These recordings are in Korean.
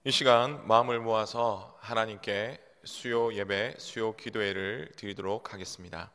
이 시간 마음을 모아서 하나님께 수요 예배, 수요 기도회를 드리도록 하겠습니다.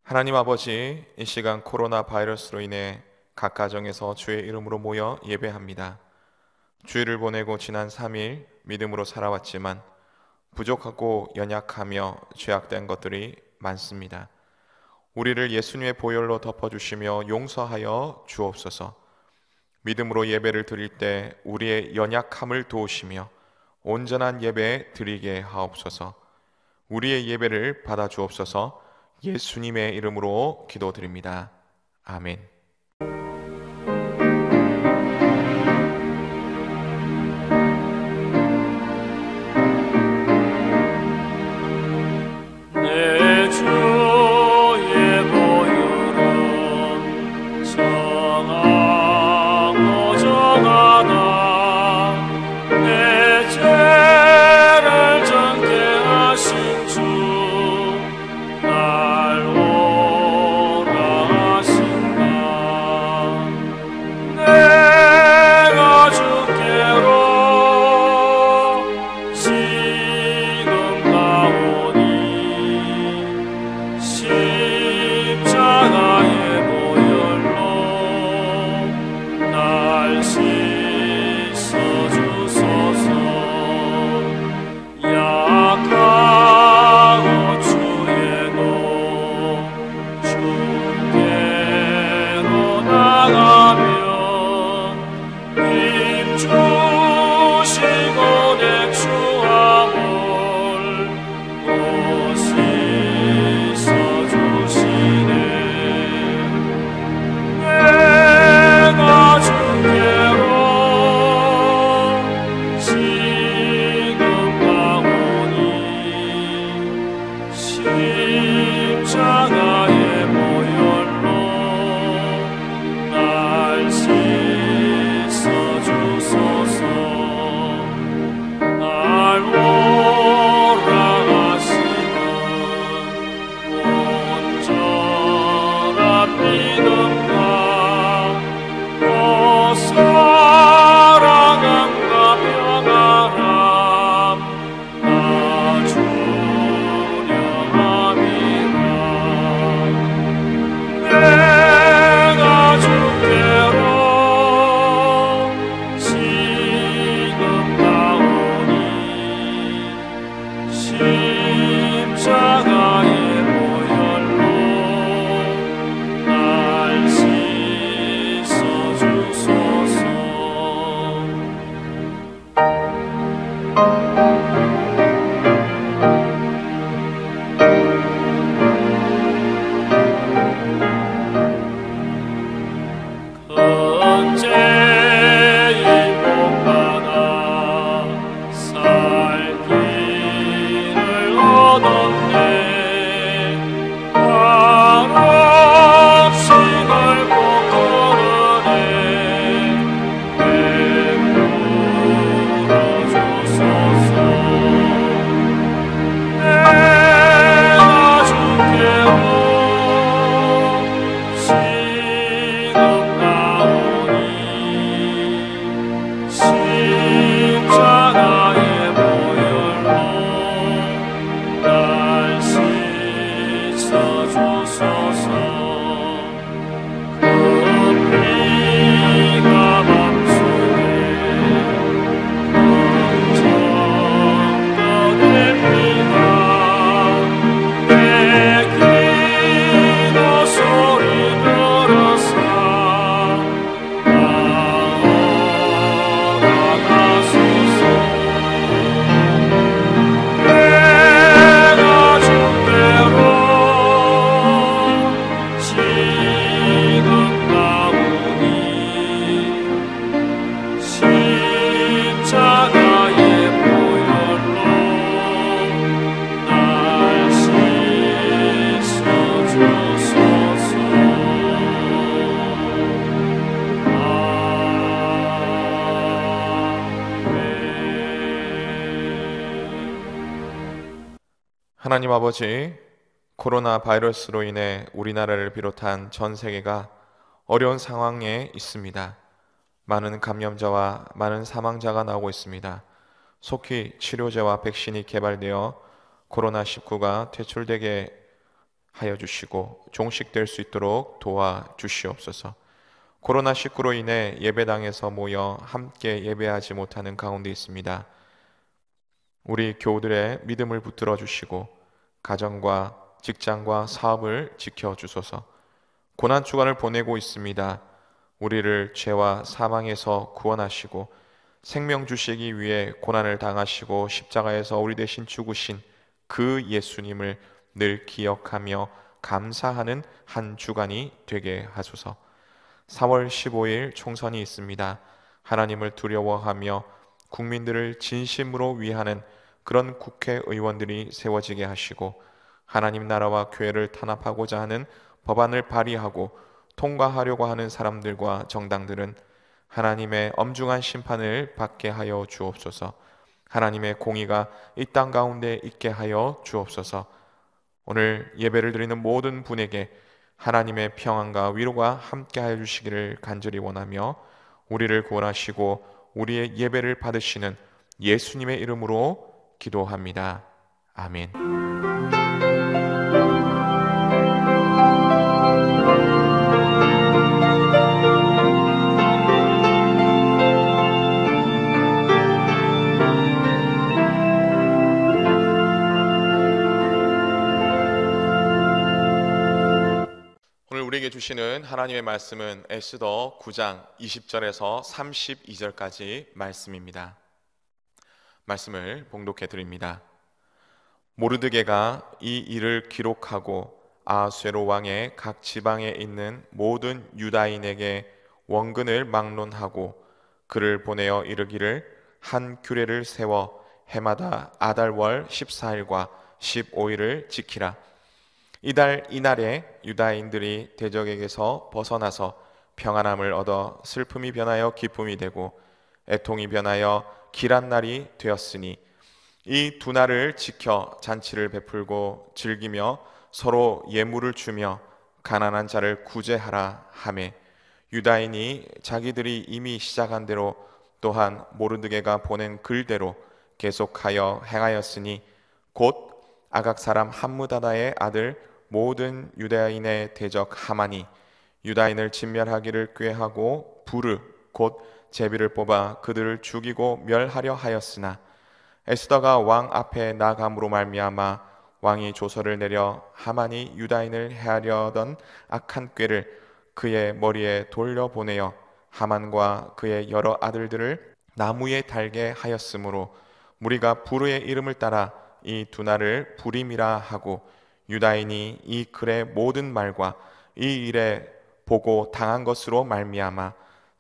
하나님 아버지, 이 시간 코로나 바이러스로 인해 각 가정에서 주의 이름으로 모여 예배합니다. 주일을 보내고 지난 3일 믿음으로 살아왔지만 부족하고 연약하며 죄악된 것들이 많습니다. 우리를 예수님의 보혈로 덮어주시며 용서하여 주옵소서. 믿음으로 예배를 드릴 때 우리의 연약함을 도우시며 온전한 예배 드리게 하옵소서. 우리의 예배를 받아 주옵소서. 예수님의 이름으로 기도드립니다. 아멘. 내 주의 보혈은 정하고 정하나 내 죄를 정케 하신 주 날 오라 하신다. 내가 주께로 지금 나오니 십자가의 보혈로 날 씻어주소서. 약하고 주의도 주께로 나가면 힘 주시고 내 추함을 또 씻어주시네. 내가 주께로 지금 가오니 십자가의 보혈로 날 씻어주소서. 날 오라 하시는 온전한 믿음과 또 사랑함과 평안함 나 주려 함이라. 내가 주께로 지금 나오니 십자가의 보혈로 날 씻어주소서. 큰 죄인 못 받아 살 길을 하나님 아버지, 코로나 바이러스로 인해 우리나라를 비롯한 전 세계가 어려운 상황에 있습니다. 많은 감염자와 많은 사망자가 나오고 있습니다. 속히 치료제와 백신이 개발되어 코로나19가 퇴출되게 하여 주시고 종식될 수 있도록 도와주시옵소서. 코로나19로 인해 예배당에서 모여 함께 예배하지 못하는 가운데 있습니다. 우리 교우들의 믿음을 붙들어 주시고 가정과 직장과 사업을 지켜주소서. 고난주간을 보내고 있습니다. 우리를 죄와 사망에서 구원하시고 생명 주시기 위해 고난을 당하시고 십자가에서 우리 대신 죽으신 그 예수님을 늘 기억하며 감사하는 한 주간이 되게 하소서. 4월 15일 총선이 있습니다. 하나님을 두려워하며 국민들을 진심으로 위하는 그런 국회의원들이 세워지게 하시고 하나님 나라와 교회를 탄압하고자 하는 법안을 발의하고 통과하려고 하는 사람들과 정당들은 하나님의 엄중한 심판을 받게 하여 주옵소서. 하나님의 공의가 이 땅 가운데 있게 하여 주옵소서. 오늘 예배를 드리는 모든 분에게 하나님의 평안과 위로가 함께 하여 주시기를 간절히 원하며 우리를 구원하시고 우리의 예배를 받으시는 예수님의 이름으로 기도합니다. 아멘. 오늘 우리에게 주시는 하나님의 말씀은 에스더 9장 20절에서 32절까지 말씀입니다. 말씀을 봉독해 드립니다. 모르드게가 이 일을 기록하고 아하수에로 왕의 각 지방에 있는 모든 유다인에게 원근을 막론하고 그를 보내어 이르기를 한 규례를 세워 해마다 아달월 14일과 15일을 지키라. 이달 이날에 유다인들이 대적에게서 벗어나서 평안함을 얻어 슬픔이 변하여 기쁨이 되고 애통이 변하여 길한 날이 되었으니 이 두 날을 지켜 잔치를 베풀고 즐기며 서로 예물을 주며 가난한 자를 구제하라 하매 유다인이 자기들이 이미 시작한 대로 또한 모르드게가 보낸 글대로 계속하여 행하였으니 곧 아각 사람 함무다다의 아들 모든 유다인의 대적 하만이 유다인을 진멸하기를 꾀하고 부르 곧 제비를 뽑아 그들을 죽이고 멸하려 하였으나 에스더가 왕 앞에 나감으로 말미암아 왕이 조서를 내려 하만이 유다인을 해하려던 악한 꾀를 그의 머리에 돌려보내어 하만과 그의 여러 아들들을 나무에 달게 하였으므로 무리가 부르의 이름을 따라 이 두 날을 부림이라 하고 유다인이 이 글의 모든 말과 이 일에 보고 당한 것으로 말미암아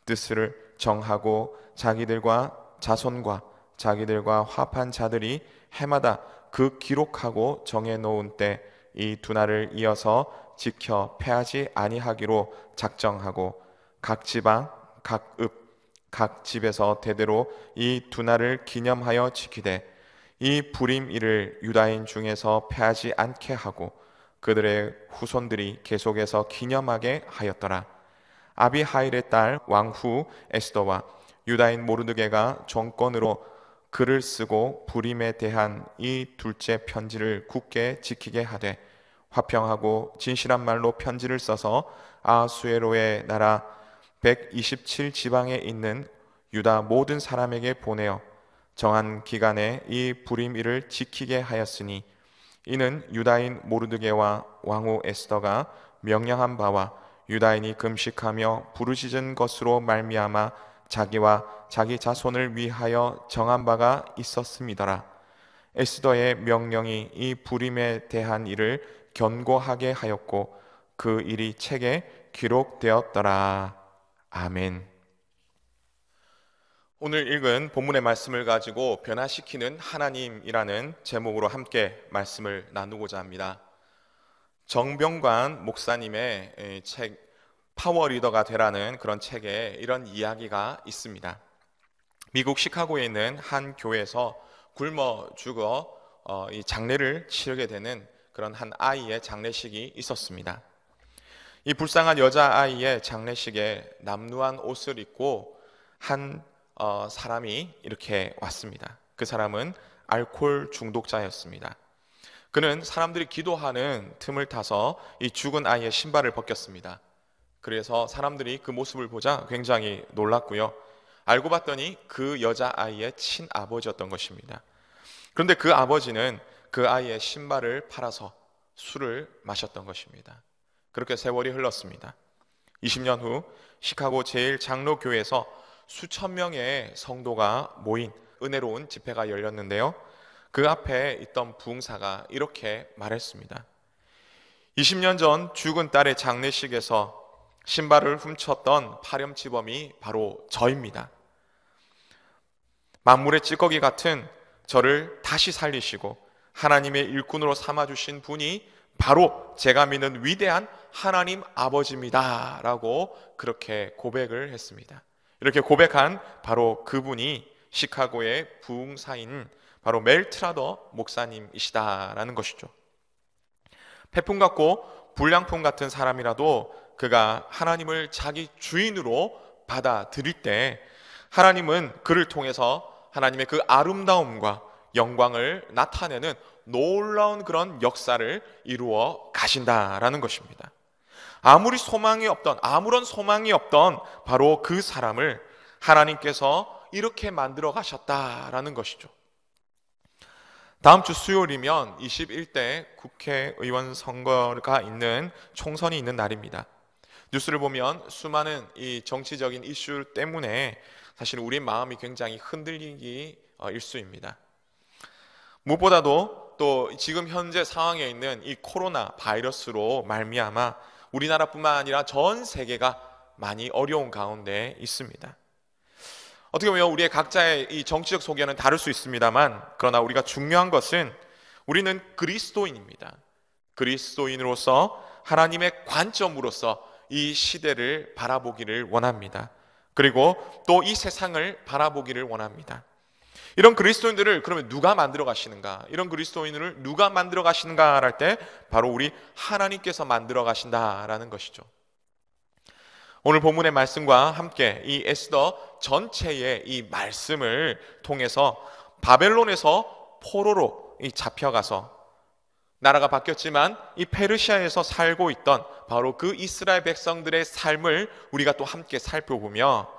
뜻을 정하고 자기들과 자손과 자기들과 화합한 자들이 해마다 그 기록하고 정해놓은 때 이 두 날을 이어서 지켜 패하지 아니하기로 작정하고 각 지방, 각 읍, 각 집에서 대대로 이 두 날을 기념하여 지키되 이 부림일을 유다인 중에서 패하지 않게 하고 그들의 후손들이 계속해서 기념하게 하였더라. 아비하일의 딸 왕후 에스더와 유다인 모르드게가 정권으로 글을 쓰고 부림에 대한 이 둘째 편지를 굳게 지키게 하되 화평하고 진실한 말로 편지를 써서 아하수에로의 나라 127지방에 있는 유다 모든 사람에게 보내어 정한 기간에 이 부림일을 지키게 하였으니 이는 유다인 모르드게와 왕후 에스더가 명령한 바와 유다인이 금식하며 부르짖은 것으로 말미암아 자기와 자기 자손을 위하여 정한 바가 있었음이더라. 에스더의 명령이 이 부림에 대한 일을 견고하게 하였고 그 일이 책에 기록되었더라. 아멘. 오늘 읽은 본문의 말씀을 가지고 변화시키는 하나님이라는 제목으로 함께 말씀을 나누고자 합니다. 정병관 목사님의 책 파워 리더가 되라는 그런 책에 이런 이야기가 있습니다. 미국 시카고에 있는 한 교회에서 굶어 죽어 이 장례를 치르게 되는 그런 한 아이의 장례식이 있었습니다. 이 불쌍한 여자아이의 장례식에 남루한 옷을 입고 한 사람이 이렇게 왔습니다. 그 사람은 알코올 중독자였습니다. 그는 사람들이 기도하는 틈을 타서 이 죽은 아이의 신발을 벗겼습니다. 그래서 사람들이 그 모습을 보자 굉장히 놀랐고요. 알고 봤더니 그 여자아이의 친아버지였던 것입니다. 그런데 그 아버지는 그 아이의 신발을 팔아서 술을 마셨던 것입니다. 그렇게 세월이 흘렀습니다. 20년 후 시카고 제1장로교회에서 수천 명의 성도가 모인 은혜로운 집회가 열렸는데요. 그 앞에 있던 부흥사가 이렇게 말했습니다. 20년 전 죽은 딸의 장례식에서 신발을 훔쳤던 파렴치범이 바로 저입니다. 만물의 찌꺼기 같은 저를 다시 살리시고 하나님의 일꾼으로 삼아주신 분이 바로 제가 믿는 위대한 하나님 아버지입니다 라고 그렇게 고백을 했습니다. 이렇게 고백한 바로 그분이 시카고의 부흥사인 바로 멜트라더 목사님이시다라는 것이죠. 패품 같고 불량품 같은 사람이라도 그가 하나님을 자기 주인으로 받아들일 때 하나님은 그를 통해서 하나님의 그 아름다움과 영광을 나타내는 놀라운 그런 역사를 이루어 가신다라는 것입니다. 아무런 소망이 없던 바로 그 사람을 하나님께서 이렇게 만들어 가셨다라는 것이죠. 다음 주 수요일이면 21대 국회의원 선거가 있는 총선이 있는 날입니다. 뉴스를 보면 수많은 이 정치적인 이슈 때문에 사실 우리 마음이 굉장히 흔들리기 일쑤입니다. 무엇보다도 또 지금 현재 상황에 있는 이 코로나 바이러스로 말미암아 우리나라뿐만 아니라 전 세계가 많이 어려운 가운데 있습니다. 어떻게 보면 우리의 각자의 이 정치적 소견은 다를 수 있습니다만, 그러나 우리가 중요한 것은 우리는 그리스도인입니다. 그리스도인으로서 하나님의 관점으로서 이 시대를 바라보기를 원합니다. 그리고 또 이 세상을 바라보기를 원합니다. 이런 그리스도인들을 그러면 누가 만들어 가시는가? 이런 그리스도인을 누가 만들어 가시는가 할 때 바로 우리 하나님께서 만들어 가신다라는 것이죠. 오늘 본문의 말씀과 함께 이 에스더 전체의 이 말씀을 통해서 바벨론에서 포로로 잡혀가서 나라가 바뀌었지만 이 페르시아에서 살고 있던 바로 그 이스라엘 백성들의 삶을 우리가 또 함께 살펴보며,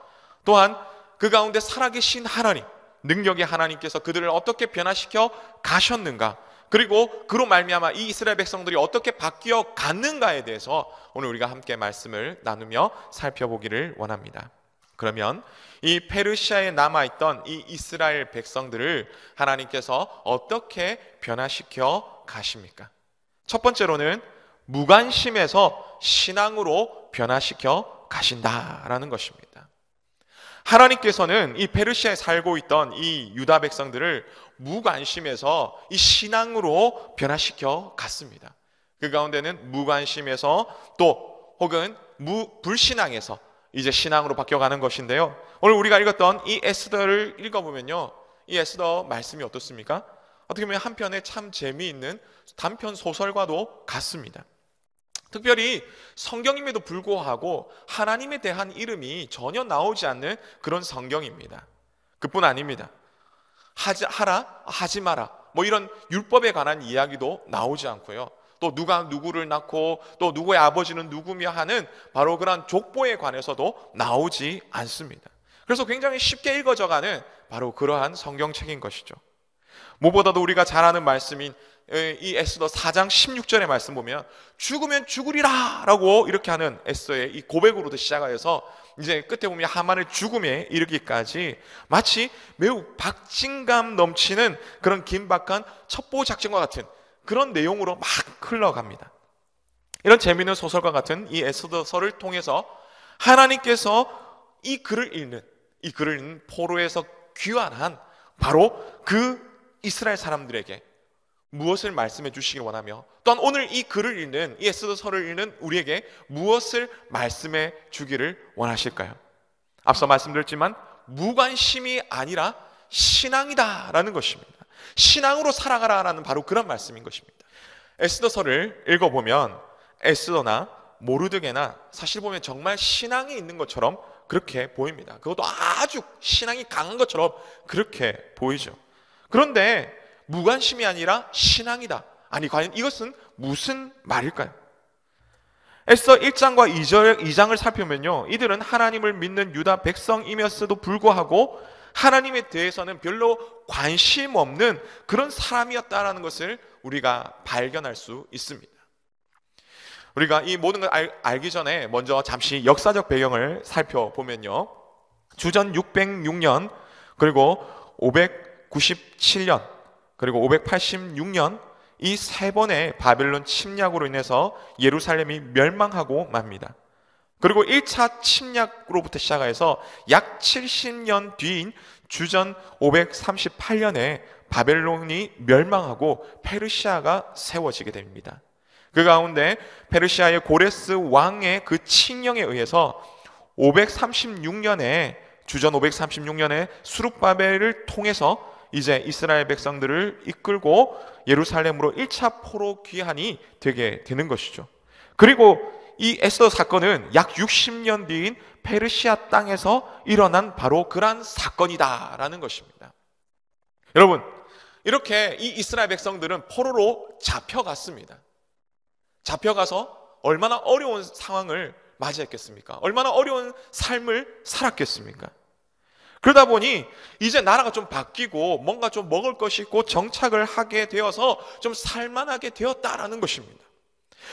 또한 그 가운데 살아계신 하나님, 능력의 하나님께서 그들을 어떻게 변화시켜 가셨는가, 그리고 그로 말미암아 이 이스라엘 백성들이 어떻게 바뀌어 갔는가에 대해서 오늘 우리가 함께 말씀을 나누며 살펴보기를 원합니다. 그러면 이 페르시아에 남아있던 이 이스라엘 백성들을 하나님께서 어떻게 변화시켜 가십니까? 첫 번째로는 무관심에서 신앙으로 변화시켜 가신다라는 것입니다. 하나님께서는 이 페르시아에 살고 있던 이 유다 백성들을 무관심에서 이 신앙으로 변화시켜 갔습니다. 그 가운데는 무관심에서 또 혹은 불신앙에서 이제 신앙으로 바뀌어가는 것인데요. 오늘 우리가 읽었던 이 에스더를 읽어보면요, 이 에스더 말씀이 어떻습니까? 어떻게 보면 한편에 참 재미있는 단편 소설과도 같습니다. 특별히 성경임에도 불구하고 하나님에 대한 이름이 전혀 나오지 않는 그런 성경입니다. 그뿐 아닙니다. 하라, 하지 마라, 뭐 이런 율법에 관한 이야기도 나오지 않고요. 또 누가 누구를 낳고 또 누구의 아버지는 누구며 하는 바로 그런 족보에 관해서도 나오지 않습니다. 그래서 굉장히 쉽게 읽어져가는 바로 그러한 성경책인 것이죠. 무엇보다도 우리가 잘 아는 말씀인 이 에스더 4장 16절의 말씀 보면 죽으면 죽으리라 라고 이렇게 하는 에스더의 이 고백으로도 시작하여서 이제 끝에 보면 하만의 죽음에 이르기까지 마치 매우 박진감 넘치는 그런 긴박한 첩보 작전과 같은 그런 내용으로 막 흘러갑니다. 이런 재미있는 소설과 같은 이 에스더서를 통해서 하나님께서 이 글을 읽는 포로에서 귀환한 바로 그 이스라엘 사람들에게 무엇을 말씀해 주시길 원하며, 또한 오늘 이 글을 읽는 이 에스더서를 읽는 우리에게 무엇을 말씀해 주기를 원하실까요? 앞서 말씀드렸지만 무관심이 아니라 신앙이다라는 것입니다. 신앙으로 살아가라라는 바로 그런 말씀인 것입니다. 에스더서를 읽어보면 에스더나 모르드게나 사실 보면 정말 신앙이 있는 것처럼 그렇게 보입니다. 그것도 아주 신앙이 강한 것처럼 그렇게 보이죠. 그런데 무관심이 아니라 신앙이다. 아니 과연 이것은 무슨 말일까요? 에스더 1장과 2장을 살펴보면요, 이들은 하나님을 믿는 유다 백성이면서도 불구하고 하나님에 대해서는 별로 관심 없는 그런 사람이었다라는 것을 우리가 발견할 수 있습니다. 우리가 이 모든 걸 알기 전에 먼저 잠시 역사적 배경을 살펴보면요, 주전 606년 그리고 597년 그리고 586년 이 세 번의 바벨론 침략으로 인해서 예루살렘이 멸망하고 맙니다. 그리고 1차 침략으로부터 시작해서 약 70년 뒤인 주전 538년에 바벨론이 멸망하고 페르시아가 세워지게 됩니다. 그 가운데 페르시아의 고레스 왕의 그 칙령에 의해서 536년에 주전 536년에 수룹바벨을 통해서 이제 이스라엘 백성들을 이끌고 예루살렘으로 1차 포로 귀환이 되게 되는 것이죠. 그리고 이 에스더 사건은 약 60년 뒤인 페르시아 땅에서 일어난 바로 그러한 사건이다라는 것입니다. 여러분, 이렇게 이 이스라엘 백성들은 포로로 잡혀갔습니다. 잡혀가서 얼마나 어려운 상황을 맞이했겠습니까? 얼마나 어려운 삶을 살았겠습니까? 그러다 보니 이제 나라가 좀 바뀌고 뭔가 좀 먹을 것이 있고 정착을 하게 되어서 좀 살만하게 되었다라는 것입니다.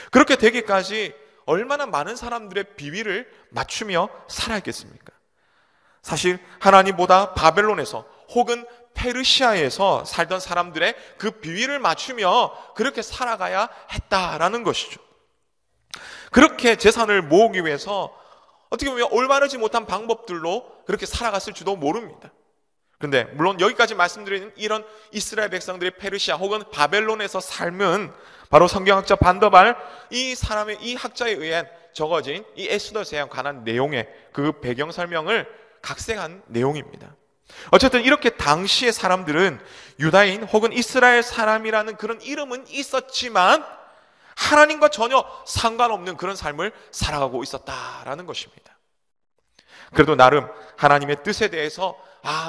그렇게 되기까지 얼마나 많은 사람들의 비위를 맞추며 살아있겠습니까? 사실 하나님보다 바벨론에서 혹은 페르시아에서 살던 사람들의 그 비위를 맞추며 그렇게 살아가야 했다라는 것이죠. 그렇게 재산을 모으기 위해서 어떻게 보면 올바르지 못한 방법들로 그렇게 살아갔을지도 모릅니다. 그런데 물론 여기까지 말씀드리는 이런 이스라엘 백성들의 페르시아 혹은 바벨론에서 삶은 바로 성경학자 반더발 이 학자에 의한 적어진 이 에스더서에 관한 내용의 그 배경 설명을 각색한 내용입니다. 어쨌든 이렇게 당시의 사람들은 유다인 혹은 이스라엘 사람이라는 그런 이름은 있었지만 하나님과 전혀 상관없는 그런 삶을 살아가고 있었다라는 것입니다. 그래도 나름 하나님의 뜻에 대해서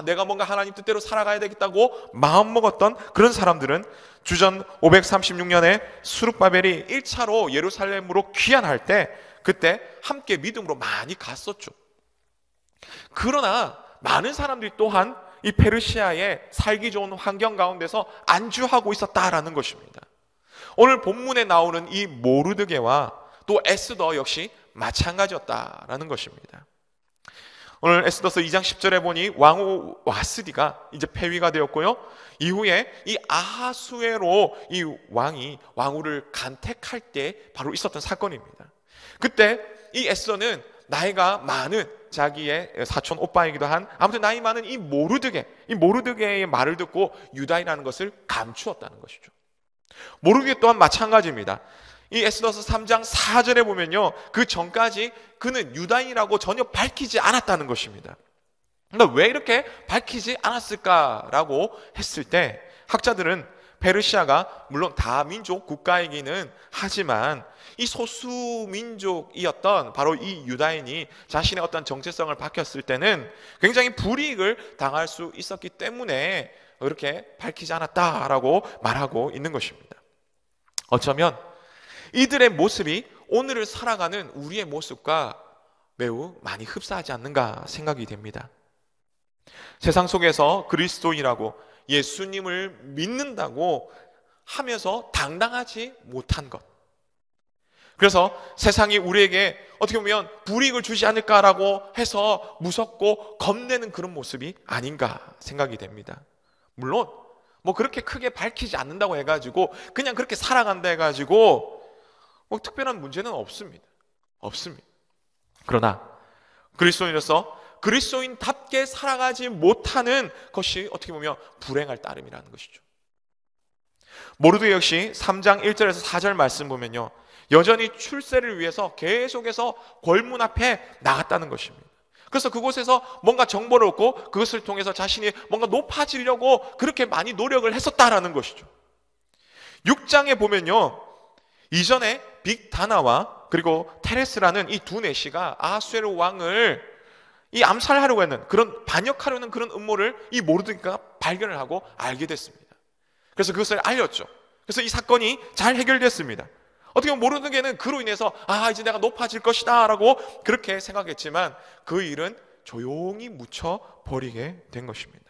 내가 뭔가 하나님 뜻대로 살아가야 되겠다고 마음먹었던 그런 사람들은 주전 536년에 수룹바벨이 1차로 예루살렘으로 귀환할 때 그때 함께 믿음으로 많이 갔었죠. 그러나 많은 사람들이 또한 이 페르시아의 살기 좋은 환경 가운데서 안주하고 있었다라는 것입니다. 오늘 본문에 나오는 이 모르드게와 또 에스더 역시 마찬가지였다라는 것입니다. 오늘 에스더서 2장 10절에 보니 왕후 와스디가 이제 폐위가 되었고요, 이후에 이 아하수에로 이 왕이 왕후를 간택할 때 바로 있었던 사건입니다. 그때 이 에스더는 나이가 많은 자기의 사촌 오빠이기도 한 아무튼 나이 많은 이 모르드게의 말을 듣고 유다인이라는 것을 감추었다는 것이죠. 모르드게 또한 마찬가지입니다. 이 에스더서 3장 4절에 보면요, 그 전까지 그는 유다인이라고 전혀 밝히지 않았다는 것입니다. 그런데 왜 이렇게 밝히지 않았을까라고 했을 때 학자들은 페르시아가 물론 다민족 국가이기는 하지만 이 소수민족이었던 바로 이 유다인이 자신의 어떤 정체성을 밝혔을 때는 굉장히 불이익을 당할 수 있었기 때문에 그렇게 밝히지 않았다라고 말하고 있는 것입니다. 어쩌면 이들의 모습이 오늘을 살아가는 우리의 모습과 매우 많이 흡사하지 않는가 생각이 됩니다. 세상 속에서 그리스도인이라고 예수님을 믿는다고 하면서 당당하지 못한 것, 그래서 세상이 우리에게 어떻게 보면 불이익을 주지 않을까라고 해서 무섭고 겁내는 그런 모습이 아닌가 생각이 됩니다. 물론 뭐 그렇게 크게 밝히지 않는다고 해가지고 그냥 그렇게 살아간다 해가지고 뭐 특별한 문제는 없습니다. 그러나 그리스도인으로서 그리스도인답게 살아가지 못하는 것이 어떻게 보면 불행할 따름이라는 것이죠. 모르드게 역시 3장 1절에서 4절 말씀 보면요, 여전히 출세를 위해서 계속해서 궐문 앞에 나갔다는 것입니다. 그래서 그곳에서 뭔가 정보를 얻고 그것을 통해서 자신이 뭔가 높아지려고 그렇게 많이 노력을 했었다라는 것이죠. 6장에 보면요, 이전에 빅다나와 그리고 테레스라는 이 두 내시가 아하수에로 왕을 이 암살하려고 했는, 그런 반역하려는 그런 음모를 이 모르드게가 발견을 하고 알게 됐습니다. 그래서 그것을 알렸죠. 그래서 이 사건이 잘 해결됐습니다. 어떻게 보면 모르드게는 그로 인해서 이제 내가 높아질 것이다 라고 그렇게 생각했지만 그 일은 조용히 묻혀버리게 된 것입니다.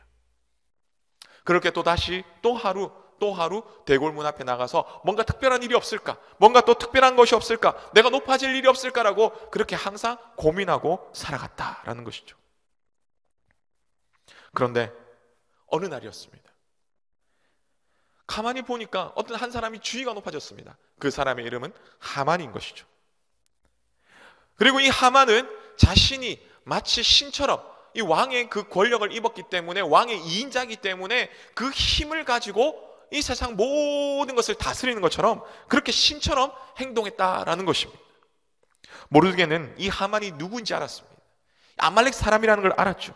그렇게 또 다시 또 하루 대궐문 앞에 나가서 뭔가 특별한 일이 없을까, 뭔가 또 특별한 것이 없을까, 내가 높아질 일이 없을까라고 그렇게 항상 고민하고 살아갔다라는 것이죠. 그런데 어느 날이었습니다. 가만히 보니까 어떤 한 사람이 주위가 높아졌습니다. 그 사람의 이름은 하만인 것이죠. 그리고 이 하만은 자신이 마치 신처럼 이 왕의 그 권력을 입었기 때문에, 왕의 2인자이기 때문에 그 힘을 가지고 이 세상 모든 것을 다스리는 것처럼 그렇게 신처럼 행동했다라는 것입니다. 모르드게는 이 하만이 누구인지 알았습니다. 아말렉 사람이라는 걸 알았죠.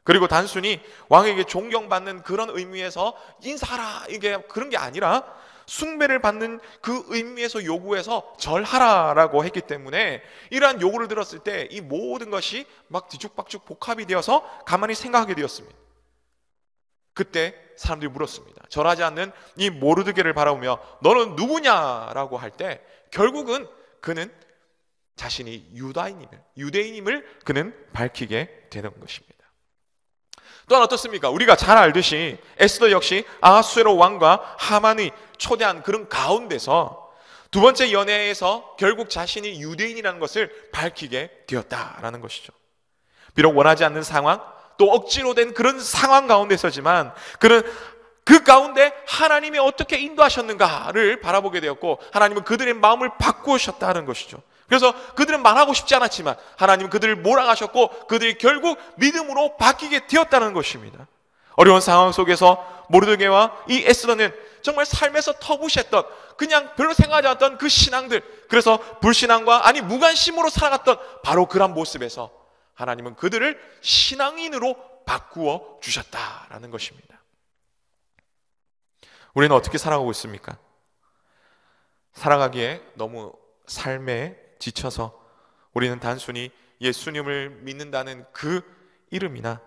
그리고 단순히 왕에게 존경받는 그런 의미에서 인사하라, 이게 그런 게 아니라 숭배를 받는 그 의미에서 요구해서 절하라라고 했기 때문에 이러한 요구를 들었을 때 이 모든 것이 막 뒤죽박죽 복합이 되어서 가만히 생각하게 되었습니다. 그때 사람들이 물었습니다. 절하지 않는 이 모르드게를 바라보며 너는 누구냐라고 할 때 결국은 그는 자신이 유대인임을 그는 밝히게 되는 것입니다. 또한 어떻습니까? 우리가 잘 알듯이 에스더 역시 아하수에로 왕과 하만이 초대한 그런 가운데서 두 번째 연애에서 결국 자신이 유대인이라는 것을 밝히게 되었다라는 것이죠. 비록 원하지 않는 상황, 또 억지로 된 그런 상황 가운데서지만 그는 그 가운데 하나님이 어떻게 인도하셨는가를 바라보게 되었고, 하나님은 그들의 마음을 바꾸셨다는 것이죠. 그래서 그들은 말하고 싶지 않았지만 하나님은 그들을 몰아가셨고 그들이 결국 믿음으로 바뀌게 되었다는 것입니다. 어려운 상황 속에서 모르드게와 이 에스더는 정말 삶에서 터부시했던, 그냥 별로 생각하지 않았던 그 신앙들, 그래서 불신앙과 무관심으로 살아갔던 바로 그런 모습에서 하나님은 그들을 신앙인으로 바꾸어 주셨다라는 것입니다. 우리는 어떻게 살아가고 있습니까? 살아가기에 너무 삶에 지쳐서 우리는 단순히 예수님을 믿는다는 그 이름이나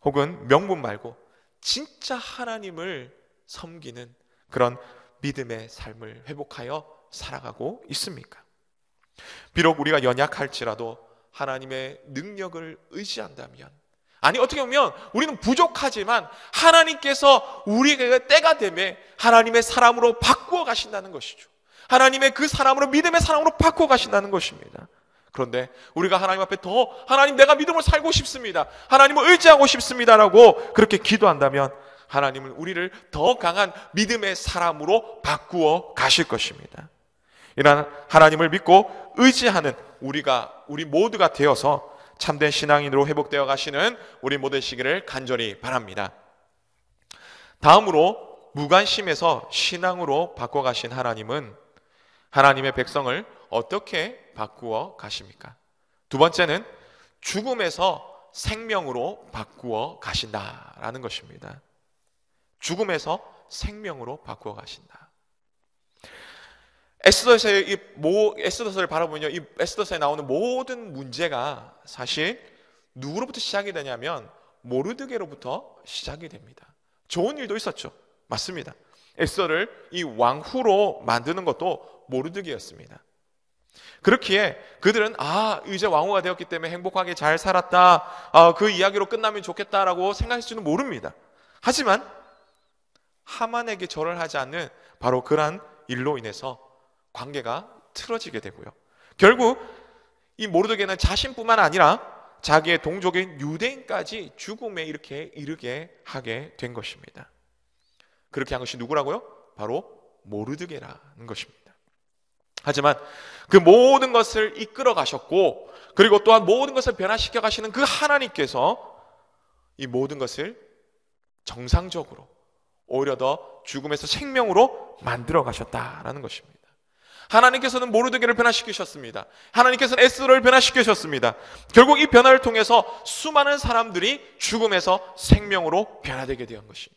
혹은 명분 말고 진짜 하나님을 섬기는 그런 믿음의 삶을 회복하여 살아가고 있습니까? 비록 우리가 연약할지라도 하나님의 능력을 의지한다면, 어떻게 보면 우리는 부족하지만 하나님께서 우리에게 때가 되면 하나님의 사람으로 바꾸어 가신다는 것이죠. 하나님의 그 사람으로, 믿음의 사람으로 바꾸어 가신다는 것입니다. 그런데 우리가 하나님 앞에 하나님 내가 믿음으로 살고 싶습니다, 하나님을 의지하고 싶습니다라고 그렇게 기도한다면 하나님은 우리를 더 강한 믿음의 사람으로 바꾸어 가실 것입니다. 이러한 하나님을 믿고 의지하는 우리 모두가 되어서 참된 신앙인으로 회복되어 가시는 우리 모두 되시기를 간절히 바랍니다. 다음으로 무관심에서 신앙으로 바꿔 가신 하나님은 하나님의 백성을 어떻게 바꾸어 가십니까? 두 번째는 죽음에서 생명으로 바꾸어 가신다라는 것입니다. 죽음에서 생명으로 바꾸어 가신다. 에스더서를 바라보면요, 이 에스더서에 나오는 모든 문제가 사실 누구로부터 시작이 되냐면 모르드게로부터 시작이 됩니다. 좋은 일도 있었죠. 맞습니다. 에스더를 이 왕후로 만드는 것도 모르드게였습니다. 그렇기에 그들은 이제 왕후가 되었기 때문에 행복하게 잘 살았다, 그 이야기로 끝나면 좋겠다라고 생각할지는 모릅니다. 하지만 하만에게 절을 하지 않는 바로 그러한 일로 인해서 관계가 틀어지게 되고요, 결국 이 모르드게는 자신뿐만 아니라 자기의 동족인 유대인까지 죽음에 이렇게 이르게 하게 된 것입니다. 그렇게 한 것이 누구라고요? 바로 모르드게라는 것입니다. 하지만 그 모든 것을 이끌어 가셨고, 그리고 또한 모든 것을 변화시켜 가시는 그 하나님께서 이 모든 것을 정상적으로 오히려 더 죽음에서 생명으로 만들어 가셨다라는 것입니다. 하나님께서는 모르드게를 변화시키셨습니다. 하나님께서는 에스더를 변화시키셨습니다. 결국 이 변화를 통해서 수많은 사람들이 죽음에서 생명으로 변화되게 된 것이죠.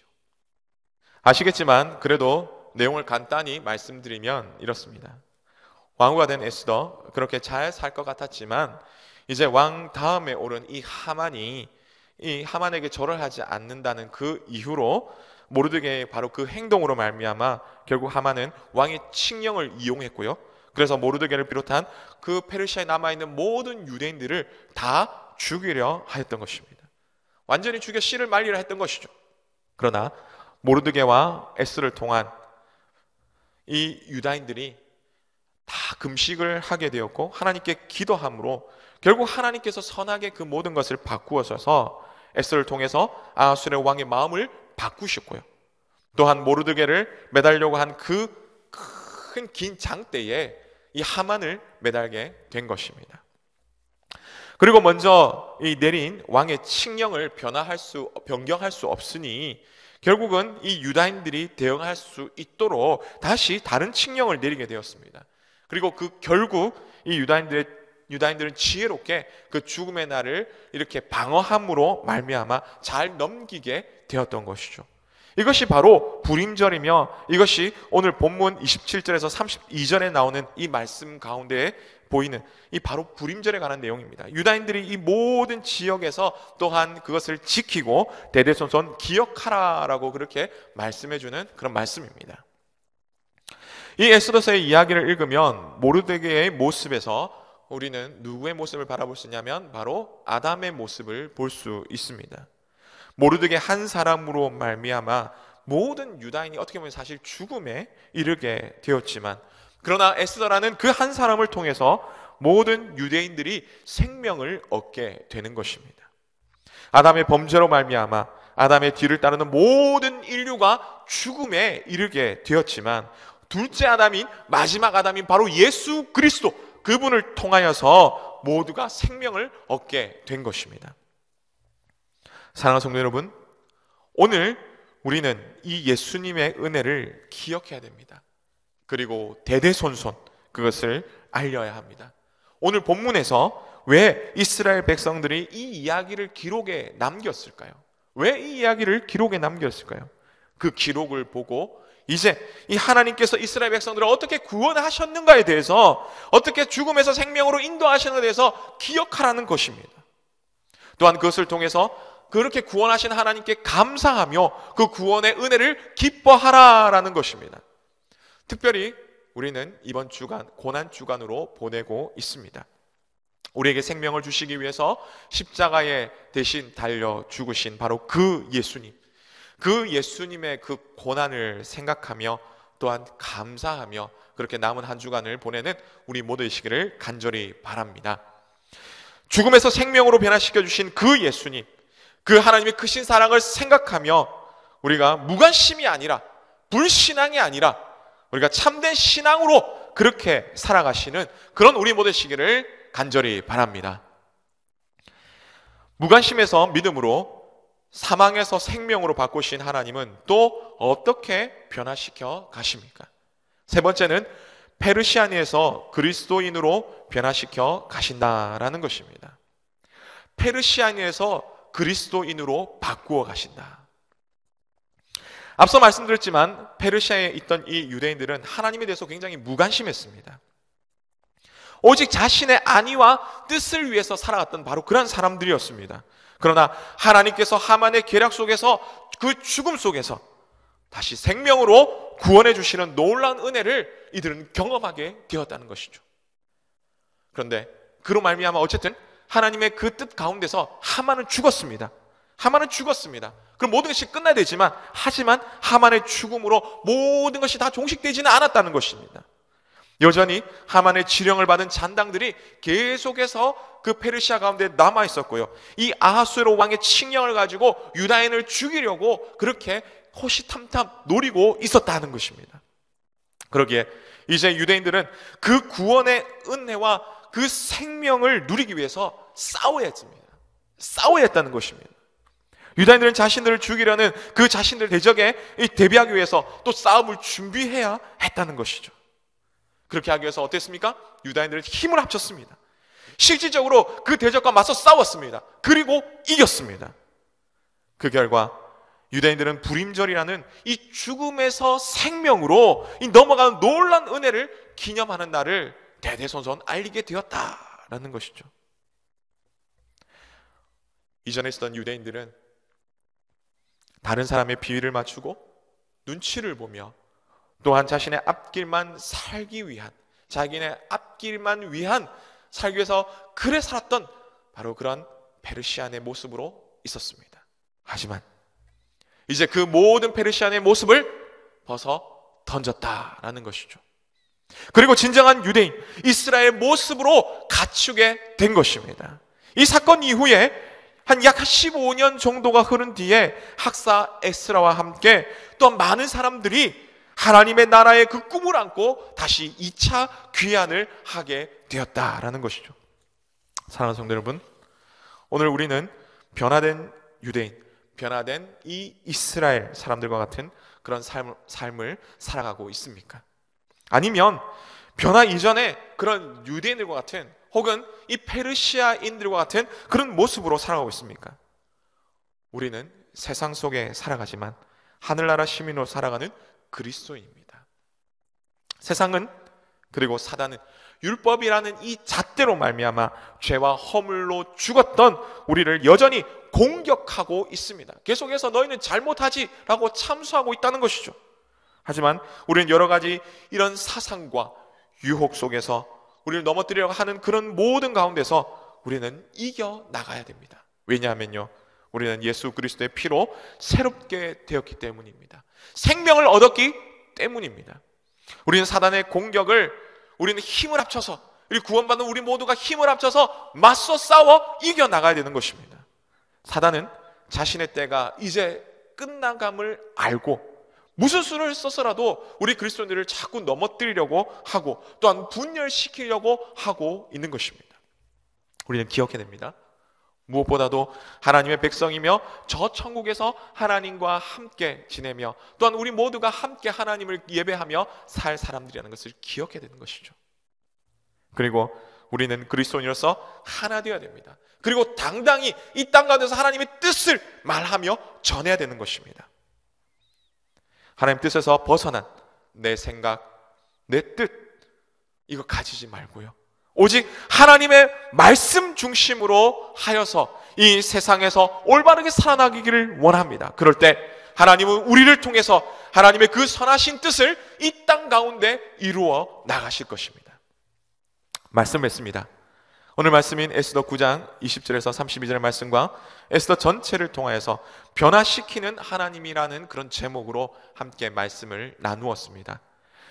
아시겠지만 그래도 내용을 간단히 말씀드리면 이렇습니다. 왕후가 된 에스더, 그렇게 잘 살 것 같았지만 이제 왕 다음에 오른 이 하만에게 절을 하지 않는다는 그 이유로 모르드게의 바로 그 행동으로 말미암아 결국 하만은 왕의 칙령을 이용했고요. 그래서 모르드게를 비롯한 그 페르시아에 남아있는 모든 유대인들을 다 죽이려 하였던 것입니다. 완전히 죽여 씨를 말리려 했던 것이죠. 그러나 모르드게와 에스더를 통한 이 유다인들이 다 금식을 하게 되었고 하나님께 기도함으로 결국 하나님께서 선하게 그 모든 것을 바꾸어서 에스더를 통해서 아하수의 왕의 마음을 바꾸셨고요. 또한 모르드게를 매달려고 한 그 큰 긴 장대에 이 하만을 매달게 된 것입니다. 그리고 먼저 이 내린 왕의 칙령을 변경할 수 없으니 결국은 이 유다인들이 대응할 수 있도록 다시 다른 칙령을 내리게 되었습니다. 그리고 결국 이 유다인들은 지혜롭게 그 죽음의 날을 이렇게 방어함으로 말미암아 잘 넘기게 되었던 것이죠. 이것이 바로 불임절이며 이것이 오늘 본문 27절에서 32절에 나오는 이 말씀 가운데에 보이는 이 바로 불임절에 관한 내용입니다. 유다인들이 이 모든 지역에서 또한 그것을 지키고 대대손손 기억하라라고 그렇게 말씀해주는 그런 말씀입니다. 이 에스더서의 이야기를 읽으면 모르드게의 모습에서 우리는 누구의 모습을 바라볼 수 있냐면 바로 아담의 모습을 볼 수 있습니다. 모르드게 한 사람으로 말미암아 모든 유다인이 어떻게 보면 사실 죽음에 이르게 되었지만 그러나 에스더라는 그 한 사람을 통해서 모든 유대인들이 생명을 얻게 되는 것입니다. 아담의 범죄로 말미암아 아담의 뒤를 따르는 모든 인류가 죽음에 이르게 되었지만 둘째 아담인 마지막 아담인 바로 예수 그리스도 그분을 통하여서 모두가 생명을 얻게 된 것입니다. 사랑하는 성도 여러분, 오늘 우리는 이 예수님의 은혜를 기억해야 됩니다. 그리고 대대손손 그것을 알려야 합니다. 오늘 본문에서 왜 이스라엘 백성들이 이 이야기를 기록에 남겼을까요? 왜 이 이야기를 기록에 남겼을까요? 그 기록을 보고 이제 이 하나님께서 이스라엘 백성들을 어떻게 구원하셨는가에 대해서, 어떻게 죽음에서 생명으로 인도하시는가에 대해서 기억하라는 것입니다. 또한 그것을 통해서 그렇게 구원하신 하나님께 감사하며 그 구원의 은혜를 기뻐하라라는 것입니다. 특별히 우리는 이번 주간 고난 주간으로 보내고 있습니다. 우리에게 생명을 주시기 위해서 십자가에 대신 달려 죽으신 바로 그 예수님, 그 예수님의 그 고난을 생각하며 또한 감사하며 그렇게 남은 한 주간을 보내는 우리 모두이시기를 간절히 바랍니다. 죽음에서 생명으로 변화시켜 주신 그 예수님, 그 하나님의 크신 사랑을 생각하며 우리가 무관심이 아니라, 불신앙이 아니라 우리가 참된 신앙으로 그렇게 살아가시는 그런 우리 모두이시기를 간절히 바랍니다. 무관심에서 믿음으로, 사망에서 생명으로 바꾸신 하나님은 또 어떻게 변화시켜 가십니까? 세 번째는 페르시아인에서 그리스도인으로 변화시켜 가신다라는 것입니다. 페르시아인에서 그리스도인으로 바꾸어 가신다. 앞서 말씀드렸지만 페르시아에 있던 이 유대인들은 하나님에 대해서 굉장히 무관심했습니다. 오직 자신의 안위와 뜻을 위해서 살아갔던 바로 그런 사람들이었습니다. 그러나 하나님께서 하만의 계략 속에서, 그 죽음 속에서 다시 생명으로 구원해 주시는 놀라운 은혜를 이들은 경험하게 되었다는 것이죠. 그런데 그로 말미암아 어쨌든 하나님의 그 뜻 가운데서 하만은 죽었습니다. 하만은 죽었습니다. 그럼 모든 것이 끝나야 되지만, 하지만 하만의 죽음으로 모든 것이 다 종식되지는 않았다는 것입니다. 여전히 하만의 지령을 받은 잔당들이 계속해서 그 페르시아 가운데 남아 있었고요. 이 아하수에로 왕의 칙령을 가지고 유다인을 죽이려고 그렇게 호시탐탐 노리고 있었다는 것입니다. 그러기에 이제 유대인들은 그 구원의 은혜와 그 생명을 누리기 위해서 싸워야 했습니다. 싸워야 했다는 것입니다. 유다인들은 자신들을 죽이려는 그 자신들 대적에 대비하기 위해서 또 싸움을 준비해야 했다는 것이죠. 그렇게 하기 위해서 어땠습니까? 유다인들은 힘을 합쳤습니다. 실질적으로 그 대적과 맞서 싸웠습니다. 그리고 이겼습니다. 그 결과 유대인들은 불임절이라는 이 죽음에서 생명으로 이 넘어가는 놀라운 은혜를 기념하는 날을 대대손손 알리게 되었다라는 것이죠. 이전에 있었던 유대인들은 다른 사람의 비위를 맞추고 눈치를 보며 또한 자신의 앞길만 살기 위한, 자기네 앞길만 위한 살기 위해서 그래 살았던 바로 그런 페르시안의 모습으로 있었습니다. 하지만 이제 그 모든 페르시안의 모습을 벗어 던졌다라는 것이죠. 그리고 진정한 유대인, 이스라엘 모습으로 갖추게 된 것입니다. 이 사건 이후에 한 약 15년 정도가 흐른 뒤에 학사 에스라와 함께 또 많은 사람들이 하나님의 나라의 그 꿈을 안고 다시 2차 귀환을 하게 되었다라는 것이죠. 사랑하는 성도 여러분, 오늘 우리는 변화된 유대인, 변화된 이 이스라엘 사람들과 같은 그런 삶을 살아가고 있습니까? 아니면 변화 이전에 그런 유대인들과 같은 혹은 이 페르시아인들과 같은 그런 모습으로 살아가고 있습니까? 우리는 세상 속에 살아가지만 하늘나라 시민으로 살아가는 그리스도인입니다. 세상은 그리고 사단은 율법이라는 이 잣대로 말미암아 죄와 허물로 죽었던 우리를 여전히 공격하고 있습니다. 계속해서 너희는 잘못하지라고 참수하고 있다는 것이죠. 하지만 우리는 여러 가지 이런 사상과 유혹 속에서 우리를 넘어뜨리려고 하는 그런 모든 가운데서 우리는 이겨나가야 됩니다. 왜냐하면요, 우리는 예수 그리스도의 피로 새롭게 되었기 때문입니다. 생명을 얻었기 때문입니다. 우리는 사단의 공격을 우리는 힘을 합쳐서, 우리 구원받는 우리 모두가 힘을 합쳐서 맞서 싸워 이겨나가야 되는 것입니다. 사단은 자신의 때가 이제 끝나감을 알고 무슨 수를 써서라도 우리 그리스도인들을 자꾸 넘어뜨리려고 하고 또한 분열시키려고 하고 있는 것입니다. 우리는 기억해야 됩니다. 무엇보다도 하나님의 백성이며 저 천국에서 하나님과 함께 지내며 또한 우리 모두가 함께 하나님을 예배하며 살 사람들이라는 것을 기억해야 되는 것이죠. 그리고 우리는 그리스도인으로서 하나 되어야 됩니다. 그리고 당당히 이 땅 가운데서 하나님의 뜻을 말하며 전해야 되는 것입니다. 하나님 뜻에서 벗어난 내 생각, 내 뜻, 이거 가지지 말고요, 오직 하나님의 말씀 중심으로 하여서 이 세상에서 올바르게 살아나기를 원합니다. 그럴 때 하나님은 우리를 통해서 하나님의 그 선하신 뜻을 이 땅 가운데 이루어 나가실 것입니다. 말씀했습니다. 오늘 말씀인 에스더 9장 20절에서 32절의 말씀과 에스더 전체를 통하여서 변화시키는 하나님이라는 그런 제목으로 함께 말씀을 나누었습니다.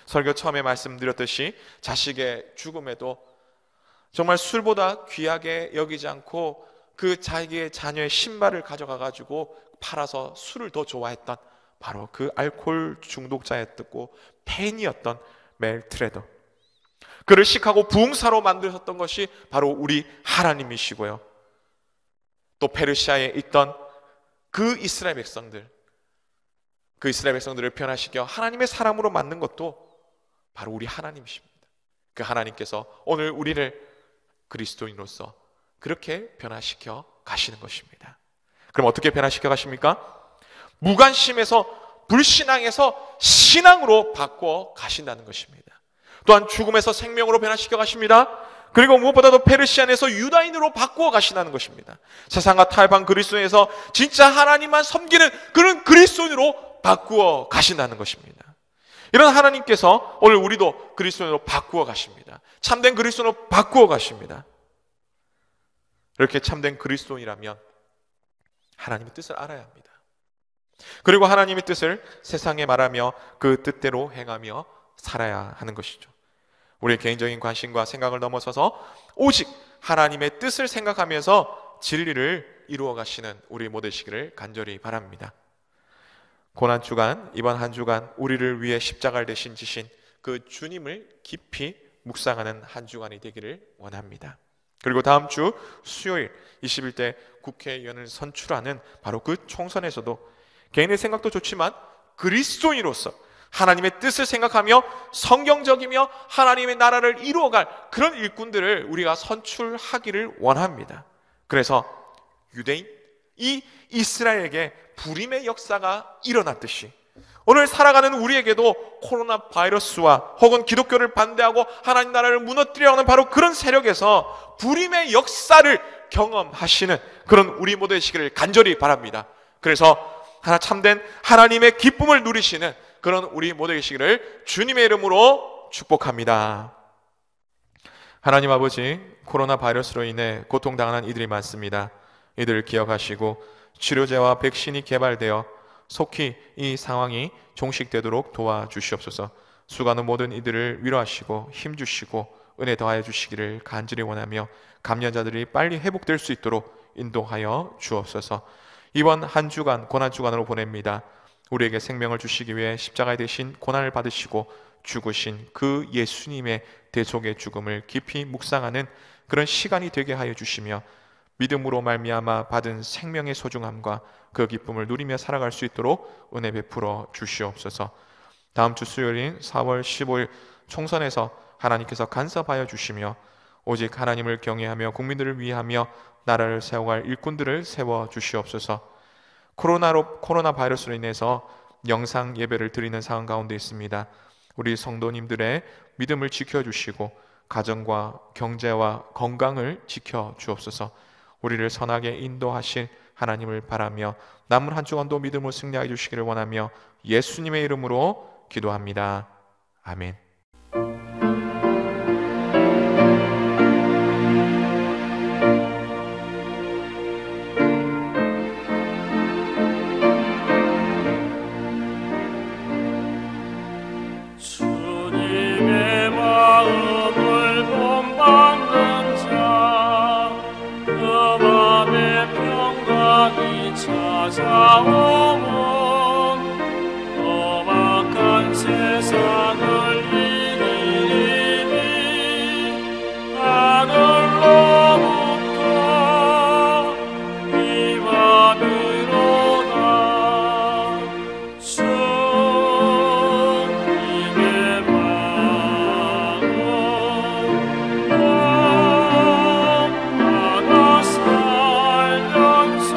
설교 처음에 말씀드렸듯이 자식의 죽음에도 정말 술보다 귀하게 여기지 않고 그 자기의 자녀의 신발을 가져가 가지고 팔아서 술을 더 좋아했던 바로 그 알코올 중독자였고 팬이었던 멜 트레더, 그를 시카고 부흥사로 만드셨던 것이 바로 우리 하나님이시고요, 또 페르시아에 있던 그 이스라엘 백성들, 그 이스라엘 백성들을 변화시켜 하나님의 사람으로 만든 것도 바로 우리 하나님이십니다. 그 하나님께서 오늘 우리를 그리스도인으로서 그렇게 변화시켜 가시는 것입니다. 그럼 어떻게 변화시켜 가십니까? 무관심에서 불신앙에서 신앙으로 바꿔 가신다는 것입니다. 또한 죽음에서 생명으로 변화시켜 가십니다. 그리고 무엇보다도 페르시안에서 유다인으로 바꾸어 가신다는 것입니다. 세상과 타협한 그리스도인에서 진짜 하나님만 섬기는 그런 그리스도인으로 바꾸어 가신다는 것입니다. 이런 하나님께서 오늘 우리도 그리스도인으로 바꾸어 가십니다. 참된 그리스도인으로 바꾸어 가십니다. 이렇게 참된 그리스도인이라면 하나님의 뜻을 알아야 합니다. 그리고 하나님의 뜻을 세상에 말하며 그 뜻대로 행하며 살아야 하는 것이죠. 우리의 개인적인 관심과 생각을 넘어서서 오직 하나님의 뜻을 생각하면서 진리를 이루어 가시는 우리 모두 되시기를 간절히 바랍니다. 고난주간, 이번 한 주간 우리를 위해 십자가를 대신 지신 그 주님을 깊이 묵상하는 한 주간이 되기를 원합니다. 그리고 다음 주 수요일 21대 국회의원을 선출하는 바로 그 총선에서도 개인의 생각도 좋지만 그리스도인으로서 하나님의 뜻을 생각하며 성경적이며 하나님의 나라를 이루어갈 그런 일꾼들을 우리가 선출하기를 원합니다. 그래서 유대인, 이 이스라엘에게 불임의 역사가 일어났듯이 오늘 살아가는 우리에게도 코로나 바이러스와 혹은 기독교를 반대하고 하나님 나라를 무너뜨리려 하는 바로 그런 세력에서 불임의 역사를 경험하시는 그런 우리 모두 되시기를 간절히 바랍니다. 그래서 참된 하나님의 기쁨을 누리시는 그런 우리 모두 되시기를 주님의 이름으로 축복합니다. 하나님 아버지, 코로나 바이러스로 인해 고통당하는 이들이 많습니다. 이들을 기억하시고 치료제와 백신이 개발되어 속히 이 상황이 종식되도록 도와주시옵소서. 수고하는 모든 이들을 위로하시고 힘주시고 은혜 더하여 주시기를 간절히 원하며 감염자들이 빨리 회복될 수 있도록 인도하여 주옵소서. 이번 한 주간 고난주간으로 보냅니다. 우리에게 생명을 주시기 위해 십자가에 대신 고난을 받으시고 죽으신 그 예수님의 대속의 죽음을 깊이 묵상하는 그런 시간이 되게 하여 주시며 믿음으로 말미암아 받은 생명의 소중함과 그 기쁨을 누리며 살아갈 수 있도록 은혜 베풀어 주시옵소서. 다음 주 수요일인 4월 15일 총선에서 하나님께서 간섭하여 주시며 오직 하나님을 경외하며 국민들을 위하며 나라를 세워갈 일꾼들을 세워 주시옵소서. 코로나 바이러스로 인해서 영상 예배를 드리는 상황 가운데 있습니다. 우리 성도님들의 믿음을 지켜주시고 가정과 경제와 건강을 지켜주옵소서. 우리를 선하게 인도하실 하나님을 바라며 남은 한 주간도 믿음으로 승리하여 주시기를 원하며 예수님의 이름으로 기도합니다. 아멘. 주님의 마음을 본받는 자, 그 맘에 평강이 찾아오면 험악한 세상을 이기리니 하늘로부터 임하리로다. 주님의 마음 온전하다 살면서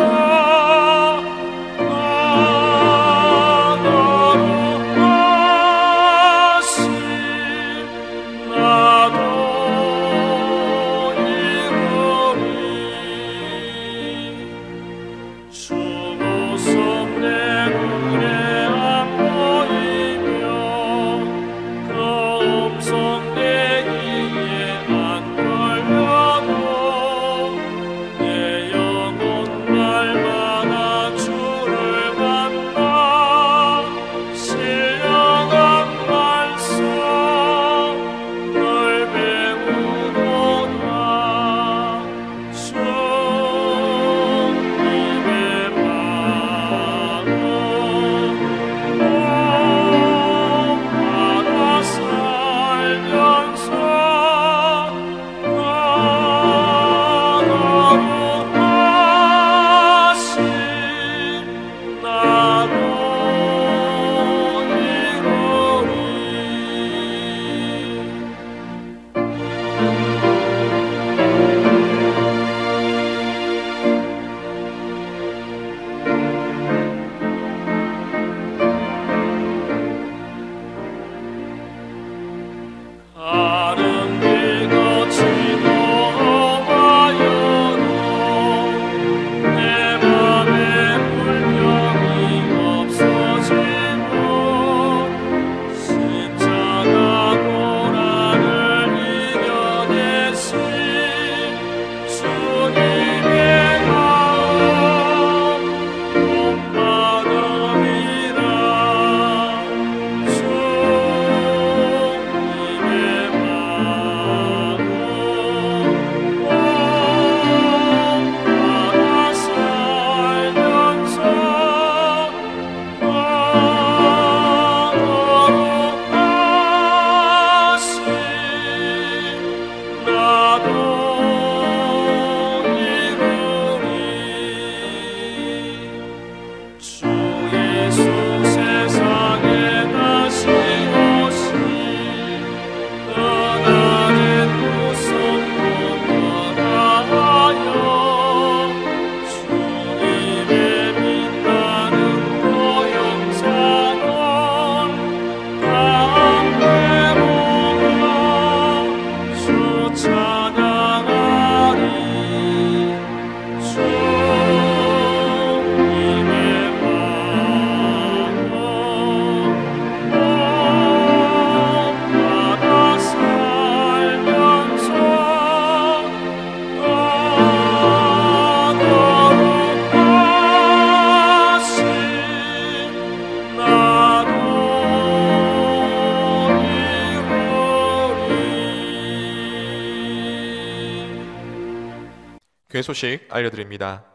교회 소식 알려드립니다.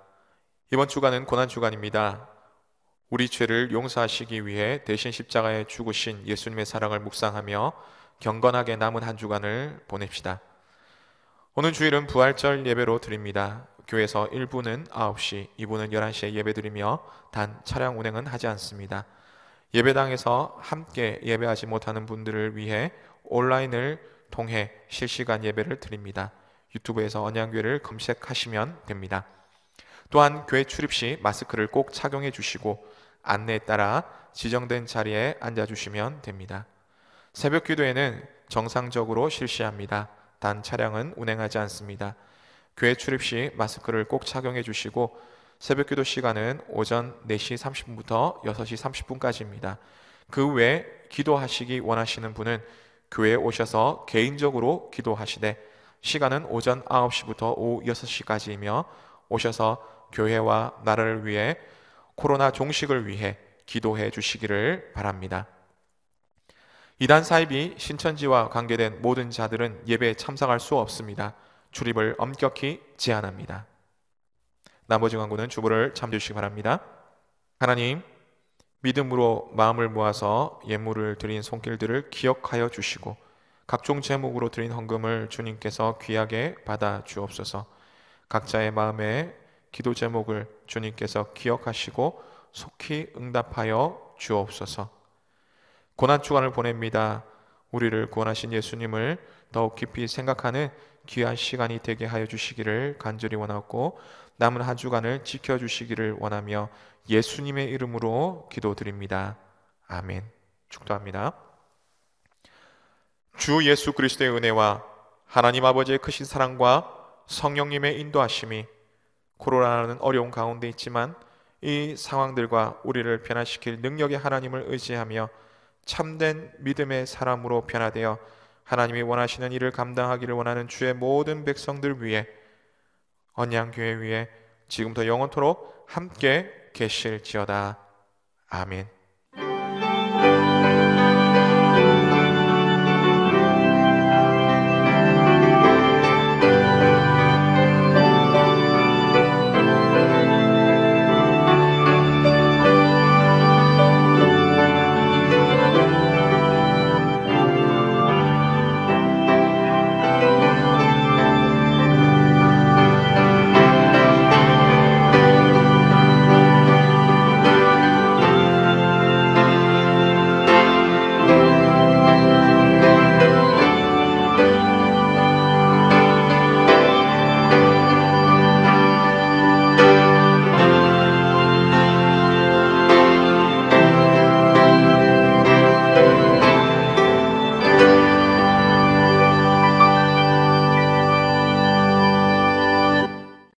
이번 주간은 고난주간입니다. 우리 죄를 용서하시기 위해 대신 십자가에 죽으신 예수님의 사랑을 묵상하며 경건하게 남은 한 주간을 보냅시다. 오늘 주일은 부활절 예배로 드립니다. 교회에서 1부는 9시, 2부는 11시에 예배드리며 단 차량 운행은 하지 않습니다. 예배당에서 함께 예배하지 못하는 분들을 위해 온라인을 통해 실시간 예배를 드립니다. 유튜브에서 언양교회를 검색하시면 됩니다. 또한 교회 출입 시 마스크를 꼭 착용해 주시고 안내에 따라 지정된 자리에 앉아 주시면 됩니다. 새벽 기도회는 정상적으로 실시합니다. 단 차량은 운행하지 않습니다. 교회 출입 시 마스크를 꼭 착용해 주시고 새벽 기도 시간은 오전 4시 30분부터 6시 30분까지입니다. 그 외에 기도하시기 원하시는 분은 교회에 오셔서 개인적으로 기도하시되 시간은 오전 9시부터 오후 6시까지이며 오셔서 교회와 나라를 위해 코로나 종식을 위해 기도해 주시기를 바랍니다. 이단 사입이 신천지와 관계된 모든 자들은 예배에 참석할 수 없습니다. 출입을 엄격히 제한합니다. 나머지 광고는 주보를 참조해 주시기 바랍니다. 하나님, 믿음으로 마음을 모아서 예물을 드린 손길들을 기억하여 주시고 각종 제목으로 드린 헌금을 주님께서 귀하게 받아 주옵소서. 각자의 마음에 기도 제목을 주님께서 기억하시고 속히 응답하여 주옵소서. 고난주간을 보냅니다. 우리를 구원하신 예수님을 더욱 깊이 생각하는 귀한 시간이 되게 하여 주시기를 간절히 원하고 남은 한 주간을 지켜주시기를 원하며 예수님의 이름으로 기도드립니다. 아멘. 축도합니다. 주 예수 그리스도의 은혜와 하나님 아버지의 크신 사랑과 성령님의 인도하심이 코로나라는 어려운 가운데 있지만 이 상황들과 우리를 변화시킬 능력의 하나님을 의지하며 참된 믿음의 사람으로 변화되어 하나님이 원하시는 일을 감당하기를 원하는 주의 모든 백성들 위해 언양교회 위에 지금부터 영원토록 함께 계실지어다. 아멘.